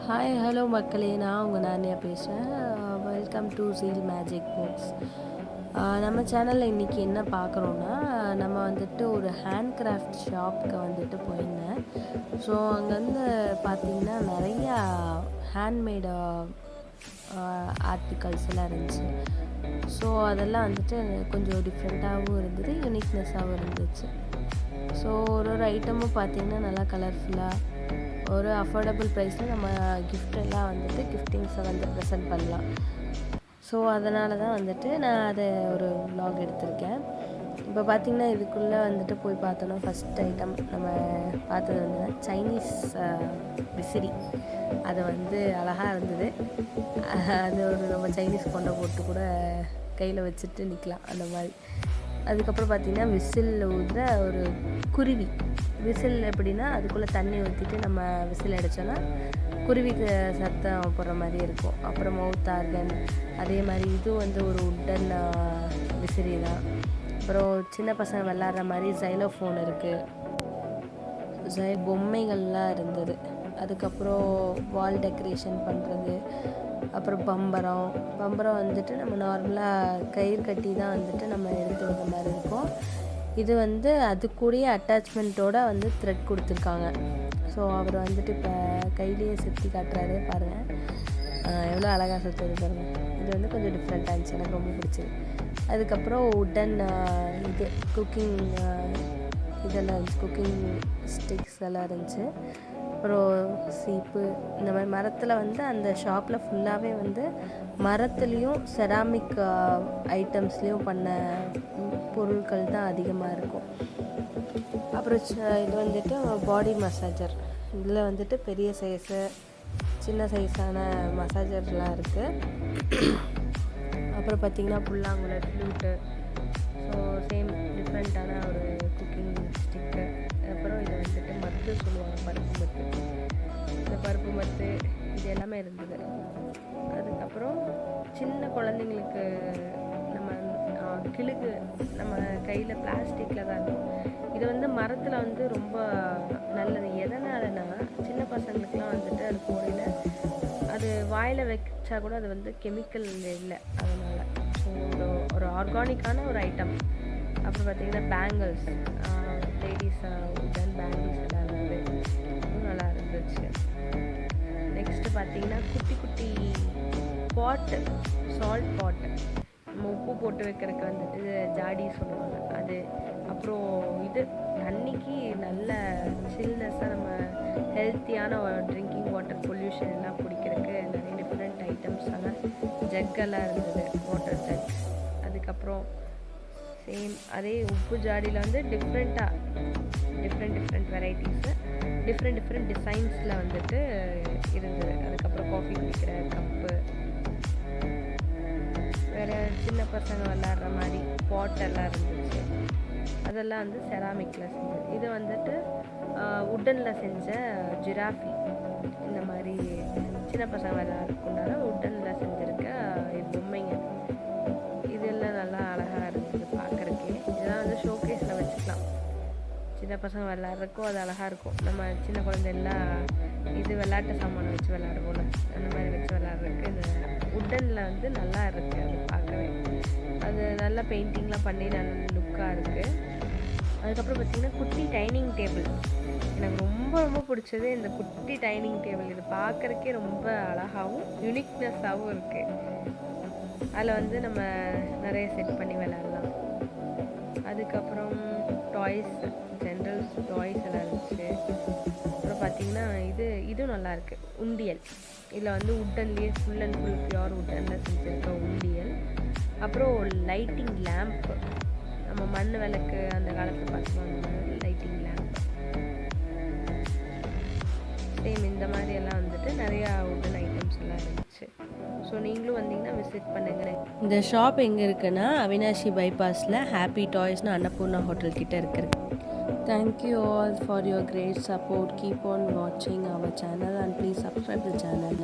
Hi hello மக்களே, நான் உங்கள் நானியா பேசுகிறேன். Welcome to zeal magic books. நம்ம சேனலில் இன்றைக்கி என்ன பார்க்குறோன்னா, நம்ம வந்துட்டு ஒரு ஹேண்ட் கிராஃப்ட் ஷாப்புக்கு வந்துட்டு போயிருந்தேன். ஸோ அங்கே வந்து பார்த்திங்கன்னா நிறையா ஹேண்ட்மேடு ஆர்டிகல்ஸ் எல்லாம் இருந்துச்சு. ஸோ அதெல்லாம் வந்துட்டு கொஞ்சம் டிஃப்ரெண்ட்டாகவும் இருந்தது, யூனிக்னஸாகவும் இருந்துச்சு. ஸோ ஒரு ஒரு ஐட்டமும் பார்த்திங்கன்னா நல்லா கலர்ஃபுல்லாக ஒரு அஃபோர்டபுள் ப்ரைஸில் நம்ம கிஃப்டெல்லாம் வந்துட்டு கிஃப்டிங்ஸை வந்து ப்ரெசென்ட் பண்ணலாம். ஸோ அதனால தான் வந்துட்டு நான் அதை ஒரு vlog எடுத்திருக்கேன். இப்போ பார்த்திங்கன்னா இதுக்குள்ளே வந்துட்டு போய் பார்த்தோன்னா ஃபஸ்ட் ஐட்டம் நம்ம பார்த்தது வந்து சைனீஸ் விசிறி. அது வந்து அழகாக இருந்தது. அது ஒரு நம்ம சைனீஸ் கொண்டை போட்டு கூட கையில் வச்சுட்டு நிற்கலாம் அந்த மாதிரி. அதுக்கப்புறம் பார்த்திங்கன்னா விசில் ஊதுற ஒரு குருவி. விசில் எப்படின்னா அதுக்குள்ளே தண்ணி ஊற்றிட்டு நம்ம விசில் அடித்தோன்னா குருவிக்கு சத்தம் போடுற மாதிரி இருக்கும். அப்புறம் மவுத் ஆர்கன், அதே மாதிரி இது வந்து ஒரு உட்டன் விசிறி தான். அப்புறம் சின்ன பசங்க விளாட்ற மாதிரி ஜைலோஃபோன் இருக்குது, பொம்மைகள்லாம் இருந்தது. அதுக்கப்புறம் வால் டெக்கரேஷன் பண்ணுறது. அப்புறம் பம்பரம் வந்துட்டு நம்ம நார்மலாக கயிறு கட்டி தான் வந்துட்டு நம்ம எடுத்து வர மாதிரி இருக்கும். இது வந்து அது கூடயே அட்டாச்மெண்ட்டோடு வந்து த்ரெட் கொடுத்துருக்காங்க. ஸோ அவர் வந்துட்டு இப்போ கையிலேயே சுற்றி காட்டுறாரு பாருங்கள், எவ்வளோ அழகாக சுற்றுது பாருங்கள். இது வந்து கொஞ்சம் டிஃப்ரெண்ட்டாக இருந்துச்சு, எனக்கு ரொம்ப பிடிச்சது. அதுக்கப்புறம் உட்டன் இது குக்கிங் இதெல்லாம் இருந்துச்சு, குக்கிங் ஸ்டிக்ஸ் எல்லாம் இருந்துச்சு. அப்புறம் சீப்பு, இந்த மாதிரி மரத்தில் வந்து அந்த ஷாப்பில் ஃபுல்லாகவே வந்து மரத்துலேயும் செராமிக் ஐட்டம்ஸ்லேயும் பண்ண பொருட்கள் தான் அதிகமாக இருக்கும். அப்புறம் இது வந்துட்டு பாடி மசாஜர். இதில் வந்துட்டு பெரிய சைஸு சின்ன சைஸான மசாஜர்லாம் இருக்குது. அப்புறம் பார்த்திங்கன்னா புல்லாங்குழல், ஃப்ளூட்டு, ஸோ சேம் டிஃப்ரெண்ட்டான ஒரு குக்கிங் ஸ்டிக்கு. அப்புறம் இதை வந்துட்டு மத்து சொல்லுவாங்க, பருப்பு மத்து. இந்த பருப்பு மத்து இது எல்லாமே இருந்தது. அதுக்கப்புறம் சின்ன குழந்தைங்களுக்கு நம்ம கிழுகு நம்ம கையில் பிளாஸ்டிக்கில் தான் இருக்கும். இது வந்து மரத்தில் வந்து ரொம்ப நல்லது. எதனாலனா சின்ன பசங்களுக்குலாம் வந்துட்டு அது போடையில் அது வாயில் வச்சா கூட அது வந்து கெமிக்கல் இல்லை, அதனால். ஸோ ஒரு ஆர்கானிக்கான ஒரு ஐட்டம். அப்புறம் பார்த்திங்கன்னா பேங்கிள்ஸ், லேடிஸ் உடன் பேங்கிள்ஸ் எல்லாம் இருந்தது, அதுவும் நல்லா இருந்துச்சு. நெக்ஸ்ட்டு பார்த்திங்கன்னா குட்டி குட்டி பாட்டு, சால்ட் பாட்டு, நம்ம உப்பு போட்டு வைக்கிறதுக்கு வந்துட்டு ஜாடி சொல்லுவாங்க அது. அப்புறம் இது தண்ணிக்கு நல்ல சில்னஸாக நம்ம ஹெல்த்தியான ட்ரிங்கிங் வாட்டர், பொல்யூஷன் எல்லாம் குடிக்கிறதுக்கு நிறைய டிஃப்ரெண்ட் ஐட்டம்ஸான ஜக்கெல்லாம் இருந்தது, வாட்டர் ஜக். அதுக்கப்புறம் சேம் அதே உப்பு ஜாடியில் வந்து டிஃப்ரெண்ட் வெரைட்டிஸு, டிஃப்ரெண்ட் டிசைன்ஸில் வந்துட்டு இருந்தது. அதுக்கப்புறம் காஃபி குடிக்கிற கப்பு, வேறு சின்ன பசங்க விளாட்ற மாதிரி பாட்டெல்லாம் இருந்துச்சு. அதெல்லாம் வந்து செராமிக்கில் செஞ்சது. இது வந்துட்டு உட்டனில் செஞ்ச ஜிராஃபி. இந்த மாதிரி சின்ன பசங்க விளாட்றதுக்குண்டான உட்டனில் செஞ்சுருக்க பொம்மைங்க. இதெல்லாம் நல்லா அழகாக இருந்தது பார்க்குறக்கே. இதெல்லாம் வந்து ஷோகேஸில் வச்சுக்கலாம், சின்ன பசங்க விளாட்றதுக்கும் அது அழகாக இருக்கும். நம்ம சின்ன குழந்தைலாம் இது விளாட்டு சாமானை வச்சு விளாடுவோம்ல, அந்த மாதிரி வச்சு விளாட்றதுக்கு இந்த உட்டனில் வந்து நல்லா இருக்குது. அது பார்க்கவே அது நல்லா பெயிண்டிங்லாம் பண்ணி நல்ல லுக்காக இருக்குது. அதுக்கப்புறம் பார்த்திங்கன்னா குட்டி டைனிங் டேபிள். எனக்கு ரொம்ப பிடிச்சது இந்த குட்டி டைனிங் டேபிள். இது பார்க்குறக்கே ரொம்ப அழகாகவும் யூனிக்னஸாகவும் இருக்குது. அதில் வந்து நம்ம நிறைய செட் பண்ணி விளாட்லாம். அதுக்கப்புறம் டாய்ஸ், ஜென்ரல் டாய்ஸ் எல்லாம் இருந்துச்சு. அப்புறம் பார்த்திங்கன்னா இதுவும் நல்லாயிருக்கு, உண்டியல். இதில் வந்து உட்டன்லேயே ஃபுல் அண்ட் ஃபுல் பியூர் உட்டனில் செஞ்சுருக்க உண்டியல். அப்புறம் லைட்டிங் லேம்ப், நம்ம மண் விளக்கு அந்த காலத்தில் பார்த்துருவோம், அந்த மாதிரி லைட்டிங் லேம்ப். சேம் இந்த மாதிரி எல்லாம் வந்துட்டு நிறையா உடன் ஐட்டம்ஸ் எல்லாம் இருந்துச்சு. ஸோ நீங்களும் வந்தீங்கன்னா விசிட் பண்ணுங்கள். இந்த ஷாப் எங்கே இருக்குன்னா அவினாஷி பைபாஸில் ஹாப்பி டாய்ஸ்னு அன்னபூர்ணா ஹோட்டல் கிட்டே இருக்குது. Thank you all for your great support. Keep on watching our channel and please subscribe the channel.